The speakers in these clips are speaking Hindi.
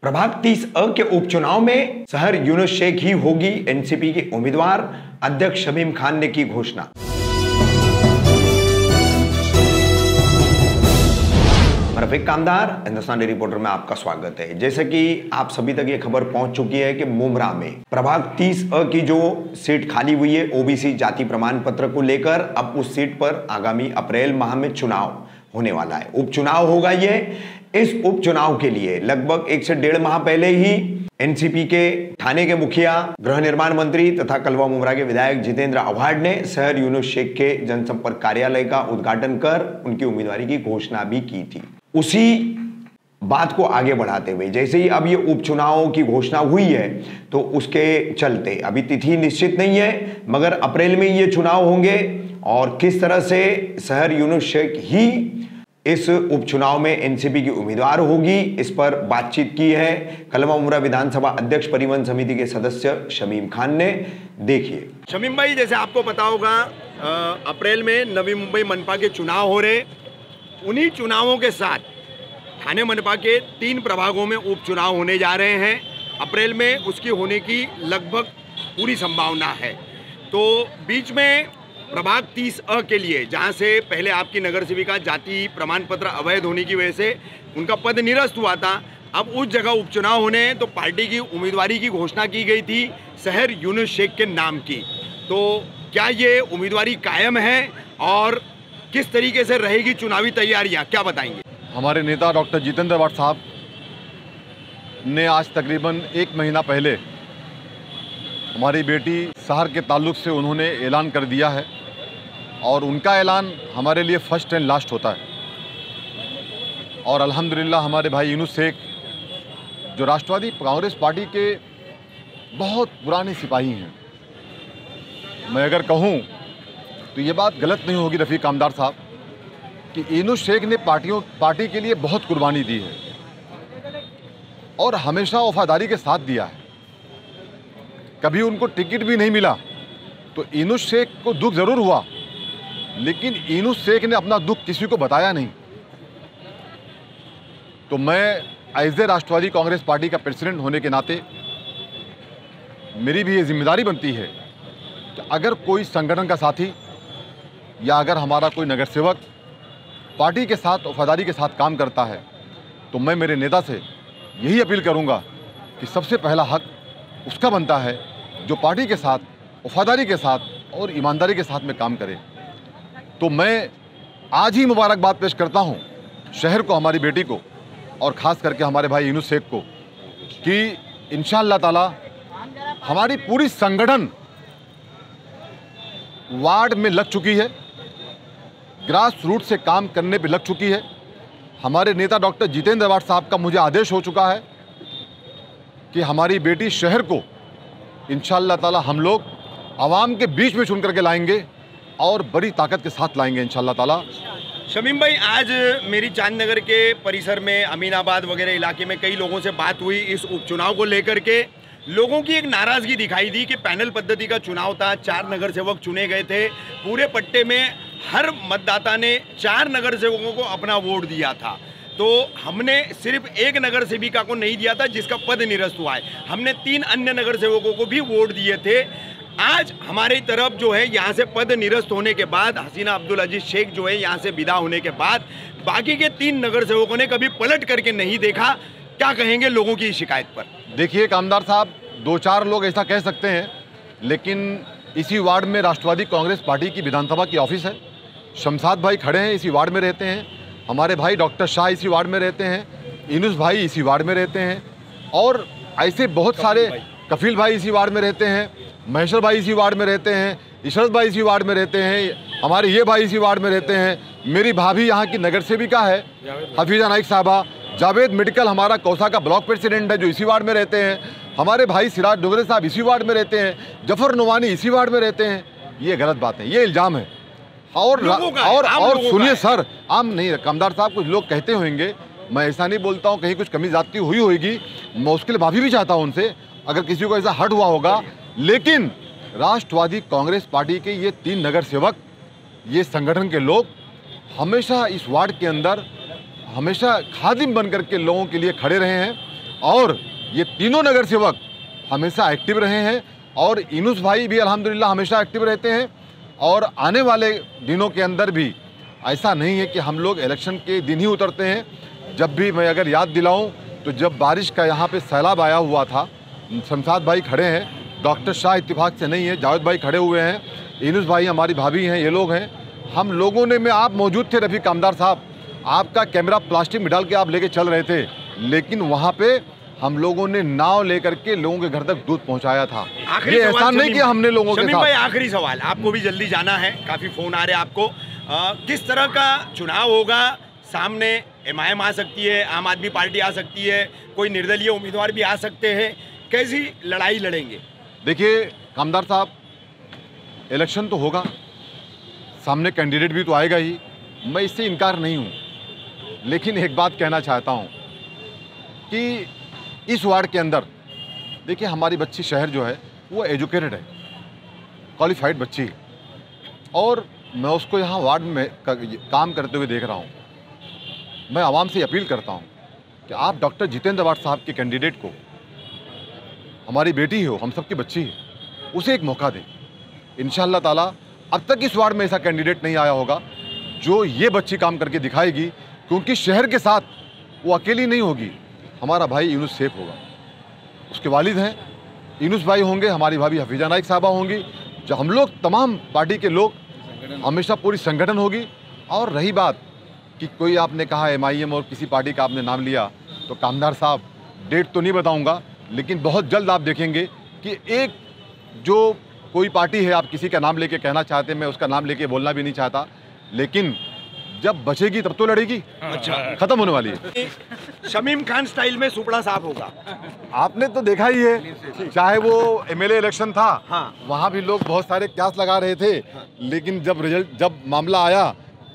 प्रभाग 30A के उपचुनाव में शहर यूनुस शेख ही होगी एनसीपी के उम्मीदवार, अध्यक्ष शमीम खान ने की घोषणा। रफीक कामदार, हिंदुस्तानी रिपोर्टर में आपका स्वागत है। जैसे कि आप सभी तक ये खबर पहुंच चुकी है कि मुमरा में प्रभाग 30A की जो सीट खाली हुई है ओबीसी जाति प्रमाण पत्र को लेकर, अब उस सीट पर आगामी अप्रैल माह में चुनाव होने वाला है। उपचुनाव होगा ये। इस उपचुनाव के लिए लगभग 1 से 1.5 माह पहले ही एनसीपी के थाने के मुखिया, गृह निर्माण मंत्री तथा कलवा मुमरा के विधायक जितेंद्र आव्हाड ने शहर यूनुस शेख के जनसंपर्क कार्यालय का उद्घाटन कर उनकी उम्मीदवारी की घोषणा भी की थी। उसी बात को आगे बढ़ाते हुए जैसे ही अब ये उपचुनाव की घोषणा हुई है तो उसके चलते अभी तिथि निश्चित नहीं है, मगर अप्रैल में ये चुनाव होंगे और किस तरह से शहर यूनुस शेख ही इस उपचुनाव में एनसीपी की उम्मीदवार होगी, इस पर बातचीत की है कलवा मुमरा विधानसभा अध्यक्ष परिवहन समिति के सदस्य शमीम खान ने। देखिए शमीम भाई, जैसे आपको पता होगा अप्रैल में नवी मुंबई मनपा के चुनाव हो रहे। उन्हीं चुनावों के साथ थाने मनपा के 3 प्रभागों में उपचुनाव होने जा रहे हैं। अप्रैल में उसकी होने की लगभग पूरी संभावना है। तो बीच में प्रभाग 30A के लिए, जहां से पहले आपकी नगर सेविका जाति प्रमाण पत्र अवैध होने की वजह से उनका पद निरस्त हुआ था, अब उस जगह उपचुनाव होने हैं। तो पार्टी की उम्मीदवारी की घोषणा की गई थी शहर यूनुस शेख के नाम की। तो क्या ये उम्मीदवारी कायम है और किस तरीके से रहेगी चुनावी तैयारियां, क्या बताएंगे? हमारे नेता डॉक्टर जितेंद्र आव्हाड साहब ने आज तकरीबन 1 महीना पहले हमारी बेटी शहर के ताल्लुक से उन्होंने ऐलान कर दिया है और उनका ऐलान हमारे लिए फर्स्ट एंड लास्ट होता है। और अल्हम्दुलिल्लाह हमारे भाई यूनुस शेख जो राष्ट्रवादी कांग्रेस पार्टी के बहुत पुराने सिपाही हैं, मैं अगर कहूं तो ये बात गलत नहीं होगी रफीक कामदार साहब कि यूनुस शेख ने पार्टी के लिए बहुत कुर्बानी दी है और हमेशा वफादारी के साथ दिया है। कभी उनको टिकट भी नहीं मिला तो यूनुस शेख को दुख ज़रूर हुआ, लेकिन यूनुस शेख ने अपना दुख किसी को बताया नहीं। तो मैं एज ए राष्ट्रवादी कांग्रेस पार्टी का प्रेसिडेंट होने के नाते मेरी भी ये जिम्मेदारी बनती है कि अगर कोई संगठन का साथी या अगर हमारा कोई नगर सेवक पार्टी के साथ वफादारी के साथ काम करता है तो मैं मेरे नेता से यही अपील करूंगा कि सबसे पहला हक उसका बनता है जो पार्टी के साथ वफादारी के साथ और ईमानदारी के साथ में काम करे। तो मैं आज ही मुबारकबाद पेश करता हूं शहर को, हमारी बेटी को और ख़ास करके हमारे भाई यूनुस शेख को कि इंशाअल्लाह ताला हमारी पूरी संगठन वार्ड में लग चुकी है, ग्रास रूट से काम करने पे लग चुकी है। हमारे नेता डॉक्टर जितेंद्र आव्हाड साहब का मुझे आदेश हो चुका है कि हमारी बेटी शहर को इंशाअल्लाह ताला हम लोग आवाम के बीच में चुन करके लाएंगे और बड़ी ताकत के साथ लाएंगे इंशाअल्लाह ताला। शमीम भाई, आज मेरी चांदनगर के परिसर में, अमीनाबाद वगैरह इलाके में कई लोगों से बात हुई इस उपचुनाव को लेकर के। लोगों की एक नाराज़गी दिखाई दी कि पैनल पद्धति का चुनाव था, 4 नगर सेवक चुने गए थे। पूरे पट्टे में हर मतदाता ने 4 नगर सेवकों को अपना वोट दिया था। तो हमने सिर्फ एक नगर सेविका को नहीं दिया था जिसका पद निरस्त हुआ है, हमने 3 अन्य नगर सेवकों को भी वोट दिए थे। आज हमारी तरफ जो है यहाँ से पद निरस्त होने के बाद, हसीना अब्दुल अजीज शेख जो है यहाँ से विदा होने के बाद, बाकी के 3 नगर सेवकों ने कभी पलट करके नहीं देखा। क्या कहेंगे लोगों की शिकायत पर? देखिए कामदार साहब, 2-4 लोग ऐसा कह सकते हैं, लेकिन इसी वार्ड में राष्ट्रवादी कांग्रेस पार्टी की विधानसभा की ऑफिस है। शमशाद भाई खड़े हैं, इसी वार्ड में रहते हैं। हमारे भाई डॉक्टर शाह इसी वार्ड में रहते हैं, यूनुस भाई इसी वार्ड में रहते हैं और ऐसे बहुत सारे, कफील भाई इसी वार्ड में रहते हैं, महेश्वर भाई इसी वार्ड में रहते हैं, इशरत भाई इसी वार्ड में रहते हैं, हमारे ये भाई इसी वार्ड में रहते हैं। मेरी भाभी यहाँ की नगर सेविका है हफीजा नाइक साहबा। जावेद मेडिकल हमारा कौसा का ब्लॉक प्रेसिडेंट है जो इसी वार्ड में रहते हैं। हमारे भाई सिराज डोगरे साहब इसी वार्ड में रहते हैं, जफर नुमानी इसी वार्ड में रहते हैं। ये गलत बात है, ये इल्ज़ाम है। और सुनिए सर, आम नहीं कामदार साहब, कुछ लोग कहते होंगे, मैं ऐसा नहीं बोलता हूँ, कहीं कुछ कमी ज़्यादती हुई होगी, मैं उसके लिए माफ़ी भी चाहता हूँ उनसे अगर किसी को ऐसा हर्ट हुआ होगा। लेकिन राष्ट्रवादी कांग्रेस पार्टी के ये 3 नगर सेवक, ये संगठन के लोग हमेशा इस वार्ड के अंदर हमेशा खादिम बन करके लोगों के लिए खड़े रहे हैं और ये तीनों नगर सेवक हमेशा एक्टिव रहे हैं और यूनुस भाई भी अल्हम्दुलिल्लाह हमेशा एक्टिव रहते हैं। और आने वाले दिनों के अंदर भी ऐसा नहीं है कि हम लोग इलेक्शन के दिन ही उतरते हैं। जब भी मैं अगर याद दिलाऊं तो जब बारिश का यहाँ पे सैलाब आया हुआ था, शमशाद भाई खड़े हैं, डॉक्टर शाह इत्तेफाक से नहीं है, जावेद भाई खड़े हुए हैं, यूनुस भाई हमारी भाभी हैं, ये लोग हैं, हम लोगों ने, मैं आप मौजूद थे रफ़ीक कामदार साहब, आपका कैमरा प्लास्टिक में डाल के आप लेके चल रहे थे, लेकिन वहाँ पे हम लोगों ने नाव लेकर के लोगों के घर तक दूध पहुँचाया था। ये ऐसा नहीं कि हमने लोगों के साथ। भाई आखिरी सवाल, आपको भी जल्दी जाना है, काफ़ी फ़ोन आ रहे हैं आपको, किस तरह का चुनाव होगा? सामने एमआईएम आ सकती है, आम आदमी पार्टी आ सकती है, कोई निर्दलीय उम्मीदवार भी आ सकते हैं, कैसी लड़ाई लड़ेंगे? देखिए कामदार साहब, इलेक्शन तो होगा, सामने कैंडिडेट भी तो आएगा ही, मैं इससे इनकार नहीं हूँ, लेकिन एक बात कहना चाहता हूँ कि इस वार्ड के अंदर देखिए हमारी बच्ची शहर जो है वो एजुकेटेड है, क्वालिफाइड बच्ची है, और मैं उसको यहाँ वार्ड में काम करते हुए देख रहा हूँ। मैं आवाम से अपील करता हूँ कि आप डॉक्टर जितेंद्र अवार्ड साहब के कैंडिडेट को, हमारी बेटी हो, हम सबकी बच्ची है, उसे एक मौका दें। इंशाअल्लाह ताला अब तक इस वार्ड में ऐसा कैंडिडेट नहीं आया होगा जो ये बच्ची काम करके दिखाएगी, क्योंकि शहर के साथ वो अकेली नहीं होगी। हमारा भाई यूनुस शेख होगा, उसके वालिद हैं यूनुस भाई होंगे, हमारी भाभी हफीजा नाइक साहबा होंगी, जो हम लोग तमाम पार्टी के लोग, हमेशा पूरी संगठन होगी। और रही बात कि कोई आपने कहा एमआईएम और किसी पार्टी का आपने नाम लिया, तो कामदार साहब डेट तो नहीं बताऊंगा, लेकिन बहुत जल्द आप देखेंगे कि एक जो कोई पार्टी है, आप किसी का नाम लेके कहना चाहते हैं, मैं उसका नाम लेके बोलना भी नहीं चाहता, लेकिन जब बचेगी तब तो लड़ेगी। अच्छा, खत्म होने वाली है। शमीम खान स्टाइल में सुपड़ा साफ होगा। आपने तो देखा ही है, चाहे वो एमएलए इलेक्शन था, हाँ, वहाँ भी लोग बहुत सारे क्यास लगा रहे थे, लेकिन जब मामला आया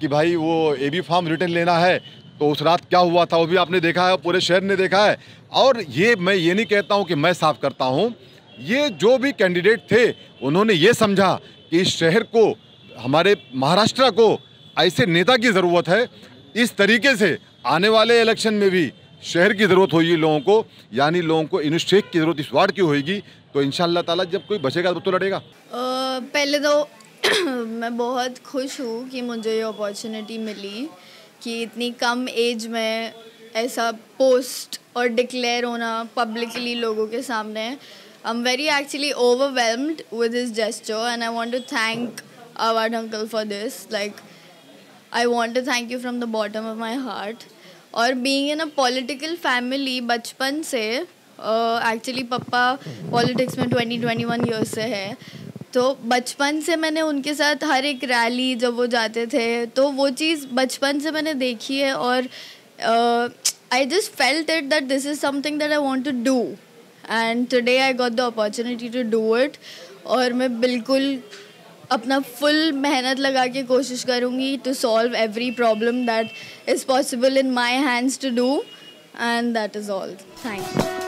कि भाई वो एबी फॉर्म रिटर्न लेना है, तो उस रात क्या हुआ था वो भी आपने देखा है, पूरे शहर ने देखा है। और ये मैं ये नहीं कहता हूँ कि मैं साफ करता हूँ, ये जो भी कैंडिडेट थे उन्होंने ये समझा कि इस शहर को, हमारे महाराष्ट्र को ऐसे नेता की ज़रूरत है। इस तरीके से आने वाले इलेक्शन में भी शहर की ज़रूरत होगी लोगों को, यानी लोगों को यूनुस शेख की ज़रूरत इस वार्ड की होगी। तो इंशाअल्लाह ताला जब कोई बचेगा तो लड़ेगा। पहले तो मैं बहुत खुश हूँ कि मुझे ये अपॉर्चुनिटी मिली कि इतनी कम एज में ऐसा पोस्ट और डिक्लेयर होना पब्लिकली लोगों के सामने। I am very actually overwhelmed with this gesture and I want to thank our uncle for this. Like I want to thank you from the bottom of my heart. और being in a political family, बचपन से एक्चुअली पापा पॉलिटिक्स में 20-21 ईयर्स से है, तो बचपन से मैंने उनके साथ हर एक रैली जब वो जाते थे तो वो चीज़ बचपन से मैंने देखी है। और I just felt it that this is something that I want to do and today I got the opportunity to do it. और मैं बिल्कुल अपना फुल मेहनत लगा के कोशिश करूँगी to solve every problem that is possible in my hands to do, and that is all. Thank you.